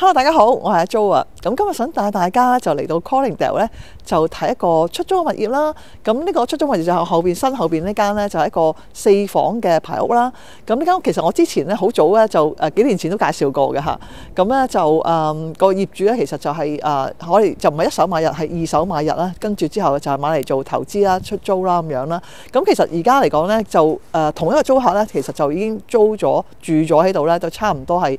Hello， 大家好，我係阿 Jo 啊。咁今日想帶大家就嚟到 Callingdale 咧，就睇一個出租嘅物業啦。咁呢個出租物業就係新後邊呢間咧，就係一個4房嘅排屋啦。咁呢間屋其實我之前咧好早咧就幾年前都介紹過嘅嚇。咁咧就個業主咧其實就係可以就唔係一手買入，係二手買入啦。跟住之後就係買嚟做投資啦、出租啦咁樣啦。咁其實而家嚟講咧就同一個租客咧，其實就已經租咗住咗喺度咧，就差唔多係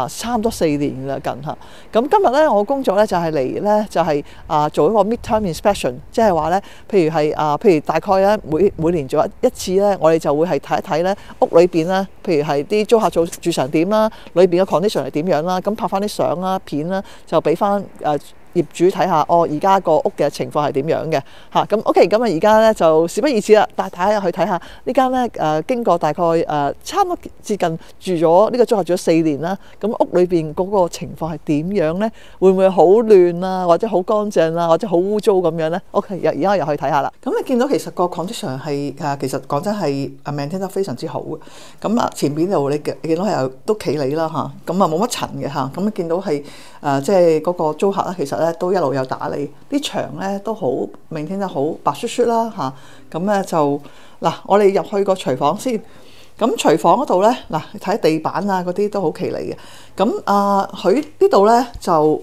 差唔多4年啦近嚇。咁今日咧我工作咧就係嚟咧就係做一個 midterm inspection， 即係話咧，譬如大概咧每年做一次咧，我哋就會係睇一睇咧屋裏邊咧，譬如係啲租客住成點啦，裏邊嘅 condition 係點樣啦，咁拍翻啲相啦、片啦，就俾翻業主睇下，而家個屋嘅情況係點樣嘅嚇。咁 OK， 咁而家咧就事不宜遲啦，帶大家去睇下呢間咧經過大概差唔多接近住咗呢個租客住咗4年啦。咁屋裏邊嗰個情況係點樣咧？會唔會好亂啊，或者好乾淨啊，或者好污糟咁樣咧 ？OK， 而家又去睇下啦。咁你見到其實個 condition 係其實講真係maintain得非常之好嘅。咁前邊度你見到係都企理啦嚇，咁冇乜塵嘅嚇。咁你見到係即係嗰個租客咧，其實都一路有打理，啲牆咧都好maintain得好白雪雪啦嚇。咁咧就我哋入去個廚房先。咁廚房嗰度咧睇地板啊嗰啲都好企理嘅。咁佢呢度咧就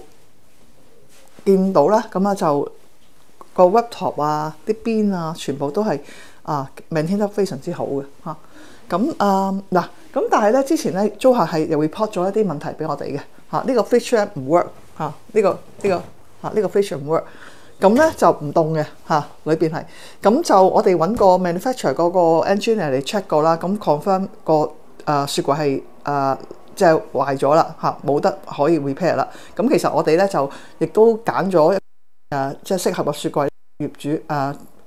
見到啦，咁就個 worktop 啊、啲邊啊，全部都係maintain得非常之好嘅嚇。咁咁但係咧之前咧租客係又 report 咗一啲問題俾我哋嘅嚇。呢個 fixture 唔 work 嚇，呢個 fixture 唔 work， 咁咧就唔凍嘅嚇，裏邊係咁就我哋揾個 manufacturer 嗰個 engineer 嚟 check 過啦，咁 confirm 個雪櫃係即係壞咗啦嚇，冇得可以 repair 啦。咁其實我哋咧就亦都揀咗即係適合嘅雪櫃，業主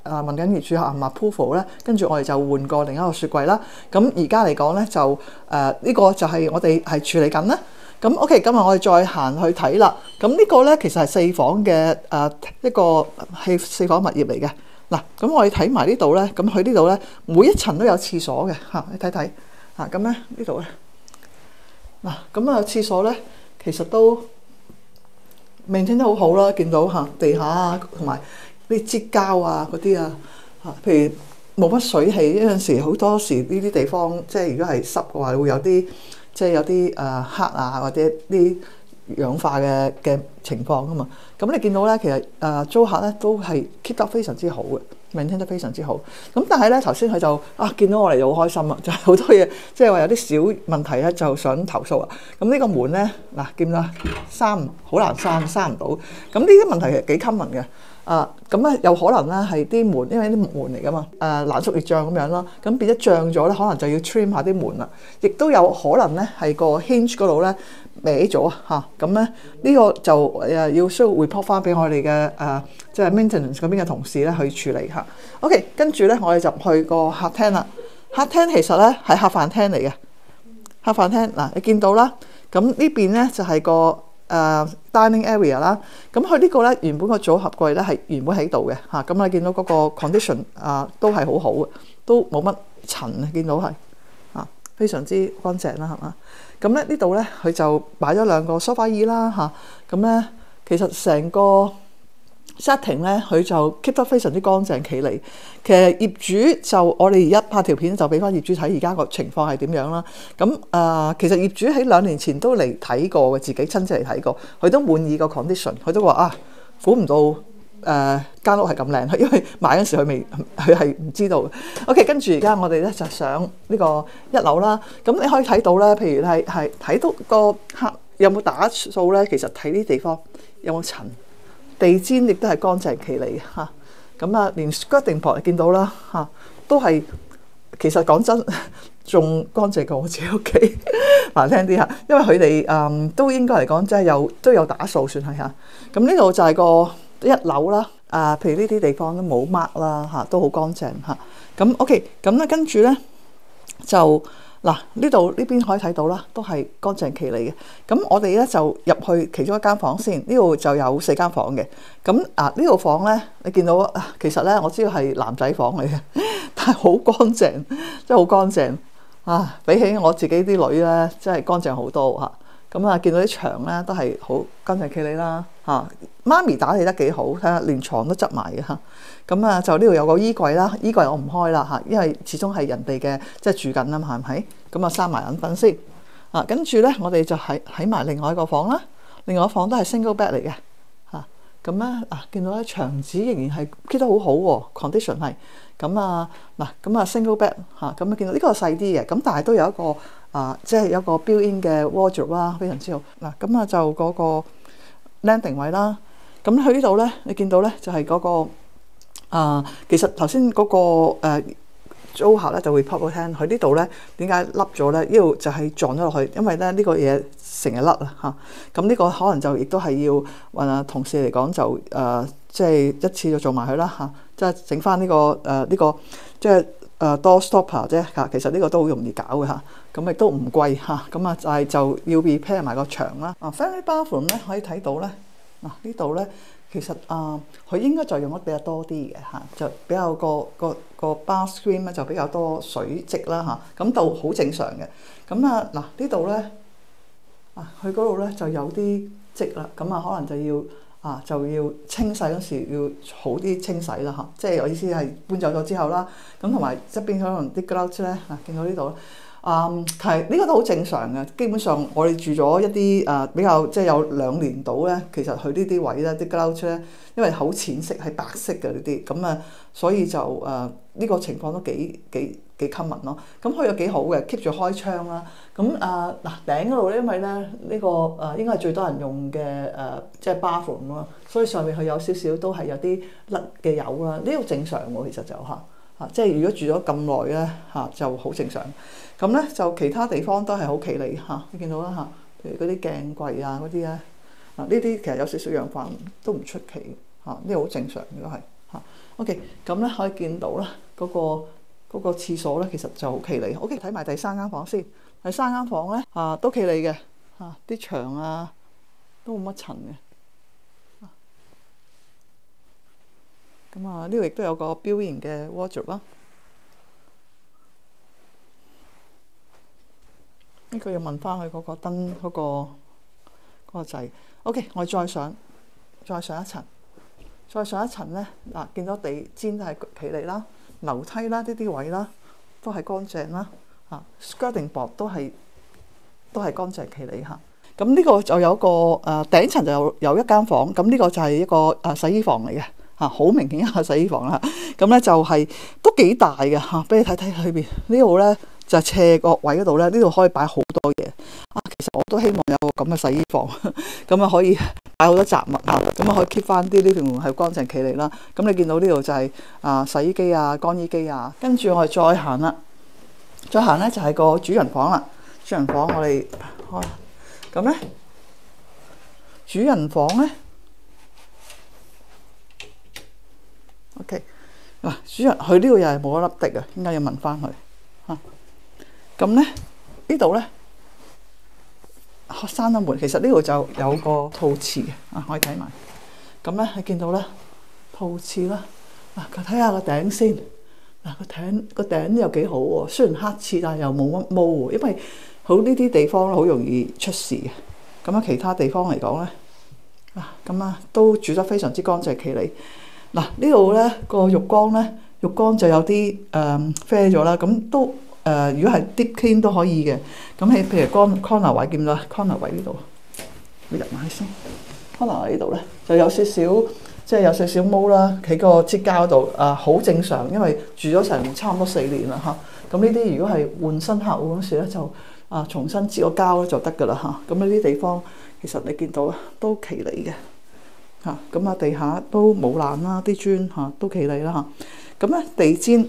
問緊業主係咪 approval 咧，跟住我哋就換過另一個雪櫃啦。咁而家嚟講咧就呢個就係我哋係處理緊啦。咁 OK， 今日我哋再行去睇啦。咁呢個咧其實係4房嘅一個係4房物業嚟嘅。咁我哋睇埋呢度咧，咁佢呢度咧每一層都有廁所嘅嚇，你睇睇嚇。咁咧呢度咧咁廁所咧其實都 maintain 得好好啦，見到嚇地下啊同埋啲擠膠啊嗰啲譬如冇乜水氣，有陣時好多時呢啲地方即係如果係濕嘅話，會有啲即係有啲黑啊或者啲氧化嘅情況啊嘛。咁你見到咧，其實租客咧都係 keep 得非常之好嘅，maintain得非常之好。咁但係咧頭先佢就見到我哋就好開心啊，就係好多嘢，即係話有啲小問題咧就想投訴啊。咁呢個門咧見到閂好難閂唔到。咁呢啲問題其實幾 common 嘅。咁咧有可能咧係啲門，因為啲門嚟噶嘛，冷縮熱脹咁樣啦，咁變咗脹咗咧，可能就要 trim 下啲門啦。亦都有可能咧係個 hinge 嗰度咧歪咗嚇，咁咧呢個就要需要 report 翻俾我哋嘅即係 maintenance 嗰邊嘅同事咧去處理嚇。OK， 跟住咧我哋就去個客廳啦。客廳其實咧係客飯廳嚟嘅，客飯廳你見到啦，咁呢邊咧就係個dining area 啦。咁佢呢個咧原本個組合櫃咧係原本喺度嘅嚇。咁你見到嗰個 condition 都係好好嘅，都冇乜塵啊，見到係非常之乾淨啦，係嘛？咁咧呢度咧佢就擺咗2個 sofa 椅啦嚇。咁咧其實成個 setting 咧佢就 keep 得非常之乾淨企理。其實業主就我哋而家拍條片就俾翻業主睇而家個情況係點樣啦。咁其實業主喺2年前都嚟睇過嘅，自己親自嚟睇過，佢都滿意個 condition， 佢都話估唔到間屋係咁靚，因為買嗰時佢係唔知道嘅。OK， 跟住而家我哋咧就上呢個1樓啦。咁你可以睇到咧，譬如係睇到個客有冇打掃咧，其實睇呢啲地方有冇塵，地氈亦都係乾淨企理嘅嚇。咁連 skirting board 見到啦嚇，都係其實講真仲乾淨過我自己屋企難聽啲嚇，因為佢哋都應該嚟講即係都有打掃算係嚇。咁呢度就係個1樓啦。譬如呢啲地方都冇 mark 啦嚇，都好乾淨嚇。咁 OK， 咁咧跟住咧就呢度呢邊可以睇到啦，都係乾淨企理嘅。咁我哋咧就入去其中一間房先，呢度就有4間房嘅。咁呢度房咧，你見到其實咧我知道係男仔房嚟嘅，但係好乾淨，真係好乾淨比起我自己啲女咧，真係乾淨好多嚇。咁啊見到啲牆咧都係好乾淨企理啦嚇。媽咪打理得幾好，睇下連床都執埋嘅嚇。咁啊就呢度有個衣櫃啦，衣櫃我唔開啦嚇，因為始終係人哋嘅即係住緊啊嘛，係咪？咁啊閂埋眼瞓先。跟住咧我哋就喺埋另外一個房啦，另外一個房都係 single bed 嚟嘅嚇。咁咧見到咧牆紙仍然係 keep 得好好喎，condition 係。咁啊 single bed 嚇，咁啊見到呢個細啲嘅，咁但係都有一個即係有一個 built-in 嘅 wardrobe 啦，非常之好。咁啊就嗰個 landing 位啦。咁去呢度咧，你見到咧就係嗰個其實頭先嗰個租客咧就會 report 俾我聽，佢呢度咧點解凹咗咧？呢度就係撞咗落去，因為咧呢個嘢成日甩啊嚇。咁呢個可能就亦都係要揾同事嚟講就即係一次就做埋佢啦嚇，即係整翻呢個即係door stopper 啫嚇。其實呢個都好容易搞嘅嚇，咁亦都唔貴嚇。咁就要 repair 埋個牆啦。family bathroom 咧可以睇到咧，呢度咧其實佢應該就用得比較多啲嘅嚇，就比較個 bath screen 咧就比較多水漬啦嚇，咁就好正常嘅。咁呢度咧佢嗰度咧就有啲漬啦，咁可能就要清洗嗰時要好啲清洗啦嚇，即係我意思係搬走咗之後啦，咁同埋側邊可能啲 grouts 咧見到呢度係呢個都好正常嘅。基本上我哋住咗一啲比較即係有2年度咧，其實佢呢啲位咧啲 grouts 咧，因為好淺色係白色嘅呢啲，咁所以就呢個情況都幾 common 咯。咁佢又幾好嘅 keep 住開窗啦。咁頂嗰度咧，因為咧呢個應該係最多人用嘅即係 bathroom 咯，所以上面佢有少少都係有啲甩嘅油啦。呢個正常喎，其實就即係如果住咗咁耐咧就好正常。咁咧就其他地方都係好企理你見到啦譬如嗰啲鏡櫃嗰啲咧呢啲其實有少少氧化都唔出奇呢個好正常嘅都係OK。咁咧可以見到啦嗰個廁所咧其實就好企理。OK， 睇埋第3間房先。第3間房咧都企理嘅啲牆都冇乜塵嘅。咁呢度亦都有個built-in嘅 wardrobe 啦。呢個要問翻佢嗰個燈嗰個掣。OK， 我再上一層，再上一層咧見到地氈都係企理啦，樓梯啦呢啲位啦都係乾淨啦skirting board 都係乾淨企理嚇。咁呢個就有個頂層就有一間房，咁呢個就係一個洗衣房嚟嘅好明顯一個洗衣房啦。咁咧就係都幾大嘅俾你睇睇裏邊呢度咧。就係斜角位嗰度咧，呢度可以擺好多嘢其實我都希望有個咁嘅洗衣房，咁可以擺好多雜物咁可以 keep 翻啲呢條門係乾淨企理啦。咁你見到呢度就係洗衣機乾衣機跟住我哋再行啦，再行咧就係個主人房啦。主人房我哋咁咧，主人房咧 OK 主人佢呢度又係冇一粒滴應該要問翻佢咁咧呢度咧閂咗門，其實呢度就有個套廁嘅可以睇埋。咁咧你見到咧套廁啦睇下個頂先個頂又幾好喎。雖然黑廁但係又冇乜毛喎，因為好呢啲地方好容易出事嘅。咁其他地方嚟講咧都煮得非常之乾淨企理。呢度咧個浴缸就有啲啡咗啦，咁都如果係 deep clean 都可以嘅。咁譬如 corner 位見到 corner 位呢度，你入埋先。corner 位呢度咧就有少少即係有少少毛啦，喺個支膠度好正常，因為住咗成差唔多4年啦咁呢啲如果係換新客戶嗰時咧就重新支個膠咧就得㗎啦咁呢啲地方其實你見到都企理嘅咁地下都冇爛啦，啲磚都企理啦咁咧地氈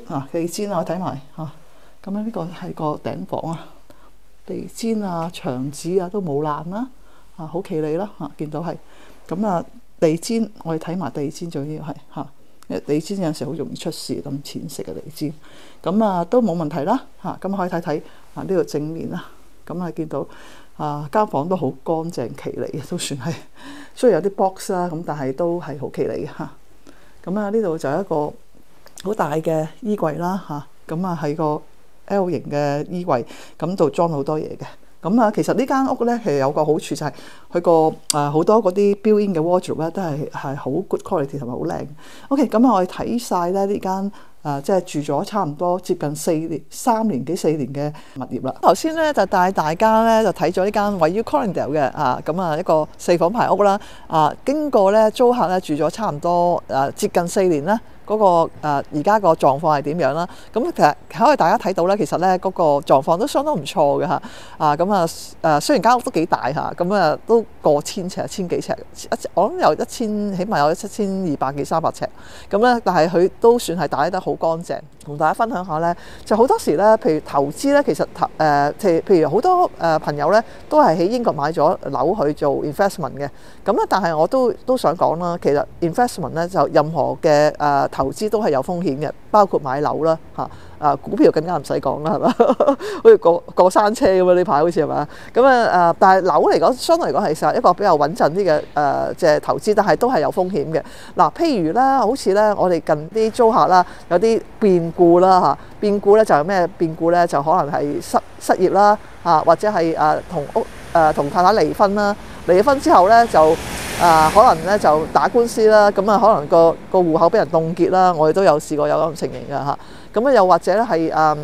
我睇埋咁咧呢個係個頂房地氈牆紙都冇爛啦好企理啦見到係咁地氈我哋睇埋地氈仲要係因為地氈有陣時好容易出事，咁淺色嘅地氈咁都冇問題啦咁可以睇睇呢度正面啦。咁見到間房都好乾淨企理，都算係雖然有啲 box 啦咁，但係都係好企理嘅咁呢度就有一個好大嘅衣櫃啦咁係個 L 型嘅衣櫃，咁就裝好多嘢嘅。咁啊，其實呢間屋咧係有個好處就係佢個好多嗰啲 built-in 嘅 wardrobe 咧都係好 good quality 同埋好靚。OK， 咁我哋睇晒咧呢間即係住咗差唔多接近3年幾4年嘅物業啦。頭先咧就帶大家咧就睇咗呢間位於 Corringdale 嘅咁一個4房排屋啦。經過咧租客咧住咗差唔多接近4年啦。嗰個而家個狀況係點樣啦？咁其實可以大家睇到咧，其實咧嗰個狀況都相當唔錯嘅嚇。雖然間屋都幾大嚇，都過千尺、千幾尺，我諗有1000，起碼有7200幾300尺。咁咧，但係佢都算係打理得好乾淨。同大家分享下咧，就好多時咧，譬如投資咧，其實譬如好多朋友咧，都係喺英國買咗樓去做 investment 嘅。咁咧，但係我都想講啦，其實 investment 咧就任何嘅投資都係有風險嘅，包括買樓啦嚇。股票更加唔使講啦，係嘛？好似過山車咁啊！呢排好似係嘛？咁但係樓嚟講，相對嚟講係實一個比較穩陣啲嘅即係投資，但係都係有風險嘅。譬如啦，好似咧，我哋近啲租客啦，有啲變故啦嚇，變故咧就係咩變故咧？就可能係失業啦或者係同太太離婚啦，離咗婚之後咧就可能咧就打官司啦，可能個戶口俾人凍結啦，我哋都有試過有咁情形㗎嚇。咁又或者咧係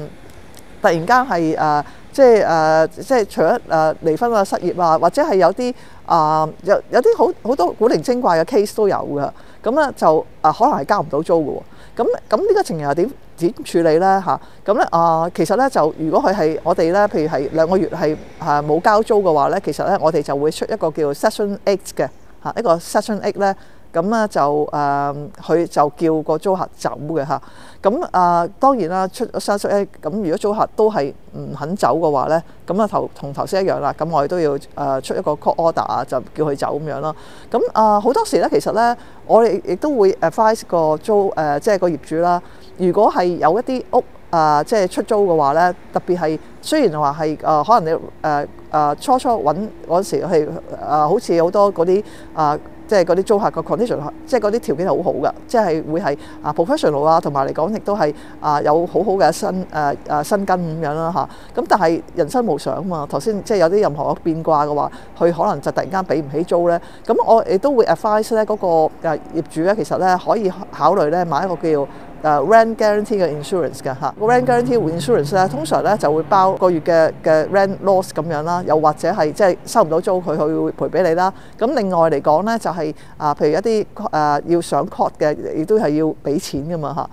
突然間係即係除咗離婚啊、失業啊，或者係有啲有啲好多古靈精怪嘅 case 都有㗎。咁咧就可能係交唔到租㗎喎。咁呢個情形又點處理咧嚇？咁咧其實咧就如果佢係我哋咧，譬如係2個月係冇交租嘅話咧，其實咧我哋就會出一個叫 Section 8嘅一個 Section 8咧。咁咧就佢就叫個租客走嘅嚇。當然啦，出咗Section 8，咁如果租客都係唔肯走嘅話咧，咁同頭先一樣啦。咁我哋都要出一個 court order 就叫佢走咁樣咯。好多時咧，其實咧我哋亦都會 advise 個即係個業主啦。如果係有一啲屋即係出租嘅話咧，特別係雖然話係可能你初揾嗰時係好似好多嗰啲即係嗰啲租客個 condition， 即係嗰啲條件係好好嘅，即係會係professional 啊，同埋嚟講亦都係有好好嘅薪金咁樣啦嚇。咁但係人生無常啊嘛，頭先即係有啲任何變卦嘅話，佢可能就突然間俾唔起租咧。咁我亦都會 advise 咧嗰個業主咧，其實咧可以考慮咧買一個叫rent guarantee 嘅 insurance 嘅嚇。個 rent guarantee insurance 咧，通常咧就會包個月嘅rent loss 咁樣啦，又或者係即係收唔到租，佢會賠俾你啦。咁另外嚟講咧，就係譬如一啲要上 court 嘅，亦都係要俾錢噶嘛嚇。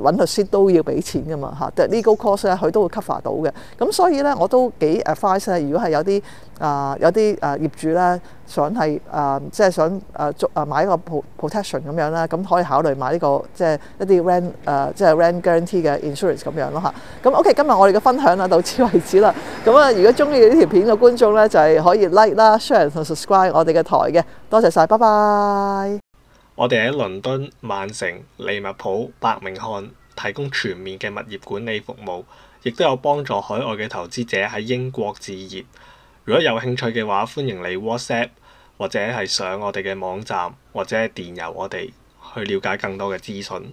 揾律師都要俾錢噶嘛嚇。但係 legal cost 咧，佢都會 cover 到嘅。咁所以咧，我都幾 advise 咧，如果係有啲業主咧想係即係想買一個 protection 咁樣啦，咁可以考慮買呢個即係一啲 rent guarantee 嘅 insurance 咁樣咯嚇。咁 OK， 今日我哋嘅分享到此為止啦。咁如果中意呢條片嘅觀眾咧，就係可以 like 啦、share 同 subscribe 我哋嘅台嘅。多謝晒，拜拜。我哋喺倫敦、曼城、利物浦、伯明翰提供全面嘅物業管理服務，亦都有幫助海外嘅投資者喺英國置業。如果有興趣嘅話，歡迎你 WhatsApp 或者係上我哋嘅網站或者電郵我哋去了解更多嘅資訊。